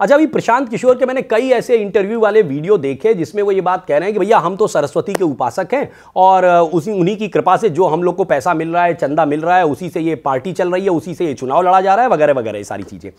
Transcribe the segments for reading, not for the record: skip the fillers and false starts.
अच्छा, अभी प्रशांत किशोर के मैंने कई ऐसे इंटरव्यू वाले वीडियो देखे जिसमें वो ये बात कह रहे हैं कि भैया हम तो सरस्वती के उपासक हैं और उन्हीं की कृपा से जो हम लोग को पैसा मिल रहा है, चंदा मिल रहा है, उसी से ये पार्टी चल रही है, उसी से ये चुनाव लड़ा जा रहा है, वगैरह वगैरह सारी चीजें।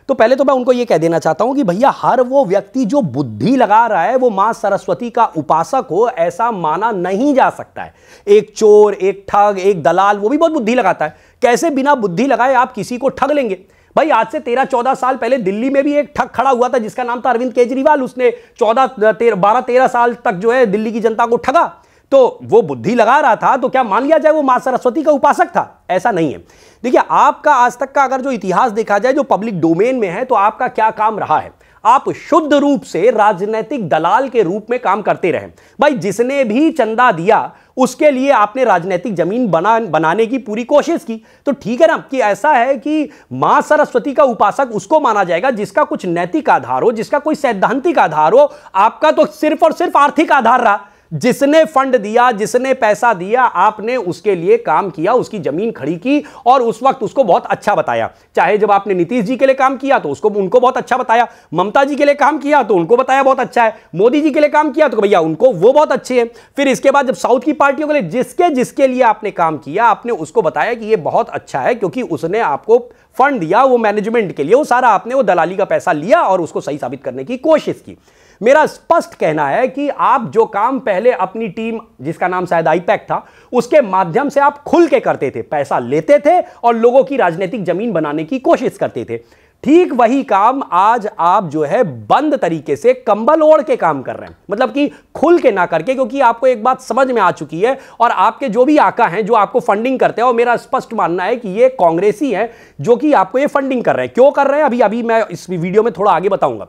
तो पहले तो मैं उनको ये कह देना चाहता हूं कि भैया हर वो व्यक्ति जो बुद्धि लगा रहा है वो मां सरस्वती का उपासक हो, ऐसा माना नहीं जा सकता है। एक चोर, एक ठग, एक दलाल, वो भी बहुत बुद्धि लगाता है। कैसे बिना बुद्धि लगाए आप किसी को ठग लेंगे? भाई आज से 13-14 साल पहले दिल्ली में भी एक ठग खड़ा हुआ था जिसका नाम था अरविंद केजरीवाल। उसने 12-13 साल तक जो है दिल्ली की जनता को ठगा। तो वो बुद्धि लगा रहा था, तो क्या मान लिया जाए वो मां सरस्वती का उपासक था? ऐसा नहीं है। देखिए, आपका आज तक का अगर जो इतिहास देखा जाए, जो पब्लिक डोमेन में है, तो आपका क्या काम रहा है? आप शुद्ध रूप से राजनीतिक दलाल के रूप में काम करते रहे। भाई जिसने भी चंदा दिया उसके लिए आपने राजनीतिक जमीन बनाने की पूरी कोशिश की। तो ठीक है ना कि ऐसा है कि मां सरस्वती का उपासक उसको माना जाएगा जिसका कुछ नैतिक आधार हो, जिसका कोई सैद्धांतिक आधार हो। आपका तो सिर्फ और सिर्फ आर्थिक आधार रहा। जिसने फंड दिया, जिसने पैसा दिया, आपने उसके लिए काम किया, उसकी जमीन खड़ी की और उस वक्त उसको बहुत अच्छा बताया। चाहे जब आपने नीतीश जी के लिए काम किया तो उनको बहुत अच्छा बताया, ममता जी के लिए काम किया तो उनको बताया बहुत अच्छा है, मोदी जी के लिए काम किया तो भैया उनको वो बहुत अच्छे हैं। फिर इसके बाद जब साउथ की पार्टियों के लिए जिसके लिए आपने काम किया, आपने उसको बताया कि ये बहुत अच्छा है क्योंकि उसने आपको फंड दिया, वो मैनेजमेंट के लिए, वो सारा आपने वो दलाली का पैसा लिया और उसको सही साबित करने की कोशिश की। मेरा स्पष्ट कहना है कि आप जो काम पहले अपनी टीम, जिसका नाम शायद आईपैक था, उसके माध्यम से आप खुल के करते थे, पैसा लेते थे और लोगों की राजनीतिक जमीन बनाने की कोशिश करते थे, ठीक वही काम आज आप जो है बंद तरीके से कंबल ओढ़ के काम कर रहे हैं। मतलब कि खुल के ना करके, क्योंकि आपको एक बात समझ में आ चुकी है और आपके जो भी आका हैं जो आपको फंडिंग करते हैं, और मेरा स्पष्ट मानना है कि ये कांग्रेसी हैं जो कि आपको ये फंडिंग कर रहे हैं। क्यों कर रहे हैं अभी मैं इस वीडियो में थोड़ा आगे बताऊंगा।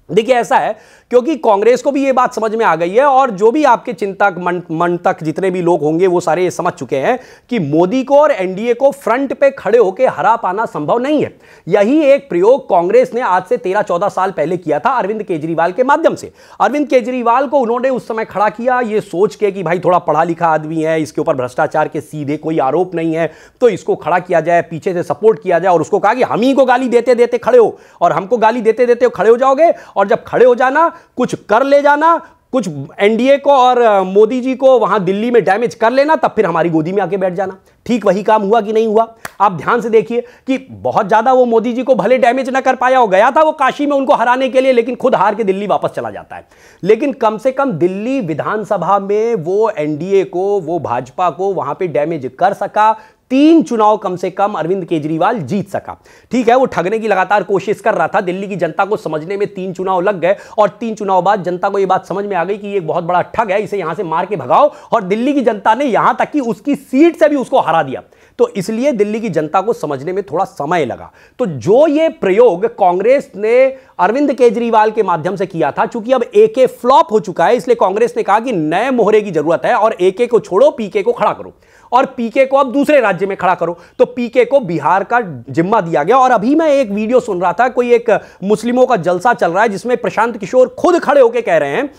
देखिए, ऐसा है क्योंकि कांग्रेस को भी ये बात समझ में आ गई है और जो भी आपके चिंतक मंतक जितने भी लोग होंगे वो सारे ये समझ चुके हैं कि मोदी को और एनडीए को फ्रंट पे खड़े होकर हरा पाना संभव नहीं है। यही एक प्रयोग कांग्रेस ने आज से 13-14 साल पहले किया था अरविंद केजरीवाल के माध्यम से। अरविंद केजरीवाल को उन्होंने उस समय खड़ा किया ये सोच के कि भाई थोड़ा पढ़ा लिखा आदमी है, इसके ऊपर भ्रष्टाचार के सीधे कोई आरोप नहीं है, तो इसको खड़ा किया जाए, पीछे से सपोर्ट किया जाए। और उसको कहा कि हम ही को गाली देते देते खड़े हो और हमको गाली देते देते खड़े हो जाओगे और जब खड़े हो जाना, कुछ कर ले जाना, कुछ एनडीए को और मोदी जी को वहां दिल्ली में डैमेज कर लेना, तब फिर हमारी गोदी में आके बैठ जाना। ठीक वही काम हुआ कि नहीं हुआ? आप ध्यान से देखिए कि बहुत ज्यादा वो मोदी जी को भले डैमेज ना कर पाया, हो गया था वो काशी में उनको हराने के लिए, लेकिन खुद हार के दिल्ली वापस चला जाता है। लेकिन कम से कम दिल्ली विधानसभा में वो एनडीए को, वो भाजपा को वहां पे डैमेज कर सका। 3 चुनाव कम से कम अरविंद केजरीवाल जीत सका। ठीक है, वो ठगने की लगातार कोशिश कर रहा था, दिल्ली की जनता को समझने में 3 चुनाव लग गए और 3 चुनाव बाद जनता को यह बात समझ में आ गई कि ये एक बहुत बड़ा ठग है, इसे यहां से मार के भगाओ। और दिल्ली की जनता ने यहां तक कि उसकी सीट से भी उसको हरा दिया। तो इसलिए दिल्ली की जनता को समझने में थोड़ा समय लगा। तो जो ये प्रयोग कांग्रेस ने अरविंद केजरीवाल के माध्यम से किया था, चूंकि अब एके फ्लॉप हो चुका है, इसलिए कांग्रेस ने कहा कि नए मोहरे की जरूरत है और एके को छोड़ो, पीके को खड़ा करो और पीके को अब दूसरे राज्य में खड़ा करो। तो पीके को बिहार का जिम्मा दिया गया। और अभी मैं एक वीडियो सुन रहा था, कोई एक मुस्लिमों का जलसा चल रहा है जिसमें प्रशांत किशोर खुद खड़े होकर कह रहे हैं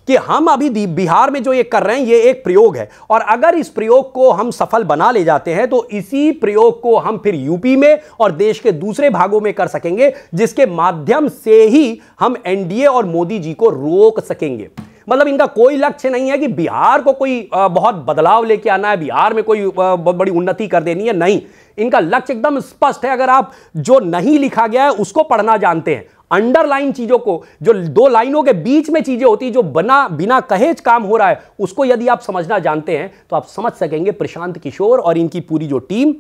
कि हम अभी बिहार में जो ये कर रहे हैं ये एक प्रयोग है और अगर इस प्रयोग को हम सफल बना ले जाते हैं तो इसी प्रयोग को हम फिर यूपी में और देश के दूसरे भागों में कर सकेंगे, जिसके माध्यम से ही हम एनडीए और मोदी जी को रोक सकेंगे। मतलब इनका कोई लक्ष्य नहीं है कि बिहार को कोई बहुत बदलाव लेके आना है, बिहार में कोई बहुत बड़ी उन्नति कर देनी है, नहीं। इनका लक्ष्य एकदम स्पष्ट है। अगर आप जो नहीं लिखा गया है उसको पढ़ना जानते हैं, अंडरलाइन चीजों को, जो 2 लाइनों के बीच में चीजें होती, जो बिना कहेज काम हो रहा है, उसको यदि आप समझना जानते हैं तो आप समझ सकेंगे प्रशांत किशोर और इनकी पूरी जो टीम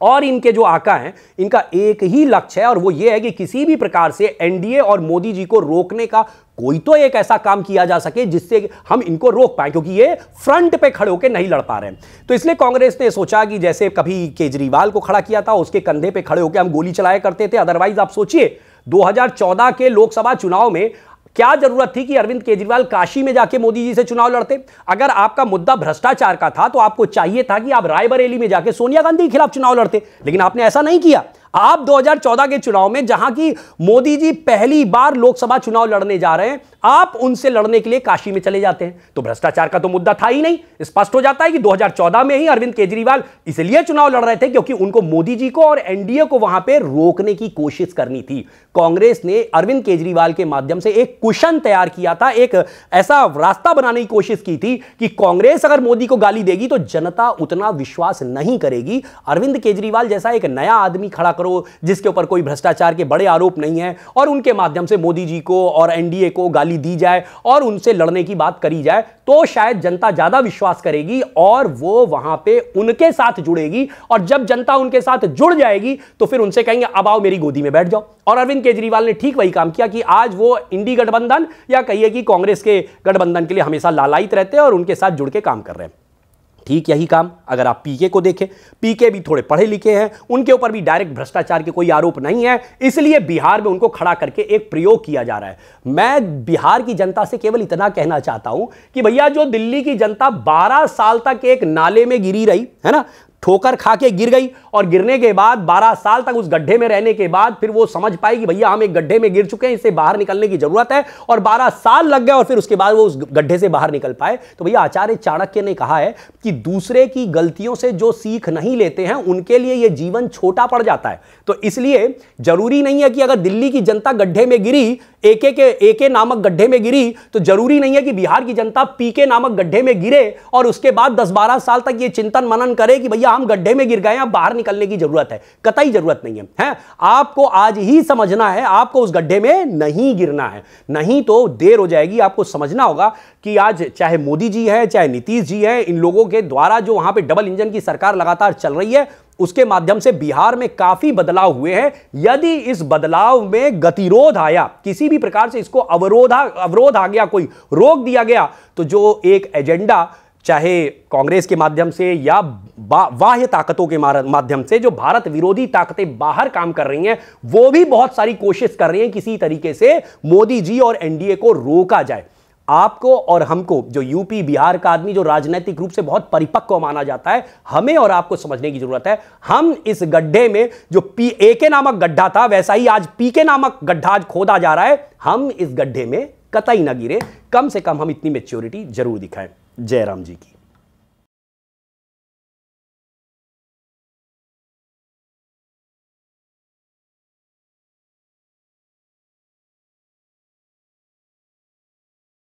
और इनके जो आका हैं, इनका एक ही लक्ष्य है और वो ये है कि किसी भी प्रकार से एनडीए और मोदी जी को रोकने का कोई तो एक ऐसा काम किया जा सके जिससे हम इनको रोक पाए, क्योंकि ये फ्रंट पे खड़े होकर नहीं लड़ पा रहे हैं। तो इसलिए कांग्रेस ने सोचा कि जैसे कभी केजरीवाल को खड़ा किया था, उसके कंधे पे खड़े होकर हम गोली चलाया करते थे। अदरवाइज आप सोचिए 2014 के लोकसभा चुनाव में क्या जरूरत थी कि अरविंद केजरीवाल काशी में जाके मोदी जी से चुनाव लड़ते? अगर आपका मुद्दा भ्रष्टाचार का था तो आपको चाहिए था कि आप रायबरेली में जाके सोनिया गांधी के खिलाफ चुनाव लड़ते, लेकिन आपने ऐसा नहीं किया। आप 2014 के चुनाव में, जहां की मोदी जी पहली बार लोकसभा चुनाव लड़ने जा रहे हैं, आप उनसे लड़ने के लिए काशी में चले जाते हैं। तो भ्रष्टाचार का तो मुद्दा था ही नहीं। स्पष्ट हो जाता है कि 2014 में ही अरविंद केजरीवाल इसलिए चुनाव लड़ रहे थे क्योंकि उनको मोदी जी को और एनडीए को वहां पे रोकने की कोशिश करनी थी। कांग्रेस ने अरविंद केजरीवाल के माध्यम से एक कुशन तैयार किया था, एक ऐसा रास्ता बनाने की कोशिश की थी कि कांग्रेस अगर मोदी को गाली देगी तो जनता उतना विश्वास नहीं करेगी। अरविंद केजरीवाल जैसा एक नया आदमी खड़ा करो जिसके ऊपर कोई भ्रष्टाचार के बड़े आरोप नहीं है, और उनके माध्यम से मोदी जी को और एनडीए को गाली दी जाए और उनसे लड़ने की बात करी जाए, तो शायद जनता ज्यादा विश्वास करेगी और वो वहां पे उनके साथ जुड़ेगी। और जब जनता उनके साथ जुड़ जाएगी तो फिर उनसे कहेंगे अब आओ मेरी गोदी में बैठ जाओ। और अरविंद केजरीवाल ने ठीक वही काम किया कि आज वो इंडी गठबंधन या कहिए कि कांग्रेस के गठबंधन के लिए हमेशा लालायित रहते हैं और उनके साथ जुड़ के काम कर रहे हैं। ठीक यही काम अगर आप पीके को देखें, पीके भी थोड़े पढ़े लिखे हैं, उनके ऊपर भी डायरेक्ट भ्रष्टाचार के कोई आरोप नहीं है, इसलिए बिहार में उनको खड़ा करके एक प्रयोग किया जा रहा है। मैं बिहार की जनता से केवल इतना कहना चाहता हूं कि भैया, जो दिल्ली की जनता 12 साल तक एक नाले में गिरी रही है ना, ठोकर खा के गिर गई, और गिरने के बाद 12 साल तक उस गड्ढे में रहने के बाद फिर वो समझ पाई कि भैया हम एक गड्ढे में गिर चुके हैं, इससे बाहर निकलने की जरूरत है, और 12 साल लग गए और फिर उसके बाद वो उस गड्ढे से बाहर निकल पाए। तो भैया, आचार्य चाणक्य ने कहा है कि दूसरे की गलतियों से जो सीख नहीं लेते हैं उनके लिए यह जीवन छोटा पड़ जाता है। तो इसलिए जरूरी नहीं है कि अगर दिल्ली की जनता गड्ढे में गिरी, एके नामक गड्ढे में गिरी, तो जरूरी नहीं है कि बिहार की जनता पीके नामक गड्ढे में गिरे और उसके बाद 10-12 साल तक ये चिंतन मनन करे कि भैया हम गड्ढे में गिर गए हैं, बाहर निकलने की जरूरत है। कतई जरूरत नहीं है। आपको आज ही समझना है, आपको उस गड्ढे में नहीं गिरना है, नहीं तो देर हो जाएगी। आपको समझना होगा कि आज चाहे मोदी जी है, चाहे नीतीश जी है, इन लोगों के द्वारा जो वहां पे डबल इंजन की सरकार लगातार चल रही है, उसके माध्यम से बिहार में काफी बदलाव हुए हैं। यदि इस बदलाव में गतिरोध आया, किसी भी प्रकार से इसको अवरोध आ गया, कोई रोक दिया गया, तो जो एक एजेंडा चाहे कांग्रेस के माध्यम से या बाह्य ताकतों के माध्यम से जो भारत विरोधी ताकतें बाहर काम कर रही हैं, वो भी बहुत सारी कोशिश कर रही हैं किसी तरीके से मोदी जी और एनडीए को रोका जाए। आपको और हमको, जो यूपी बिहार का आदमी जो राजनीतिक रूप से बहुत परिपक्व माना जाता है, हमें और आपको समझने की जरूरत है। हम इस गड्ढे में, जो एके नामक गड्ढा था, वैसा ही आज पीके नामक गड्ढा आज खोदा जा रहा है। हम इस गड्ढे में कतई ना गिरे, कम से कम हम इतनी मैच्योरिटी जरूर दिखाएं। जय राम जी की।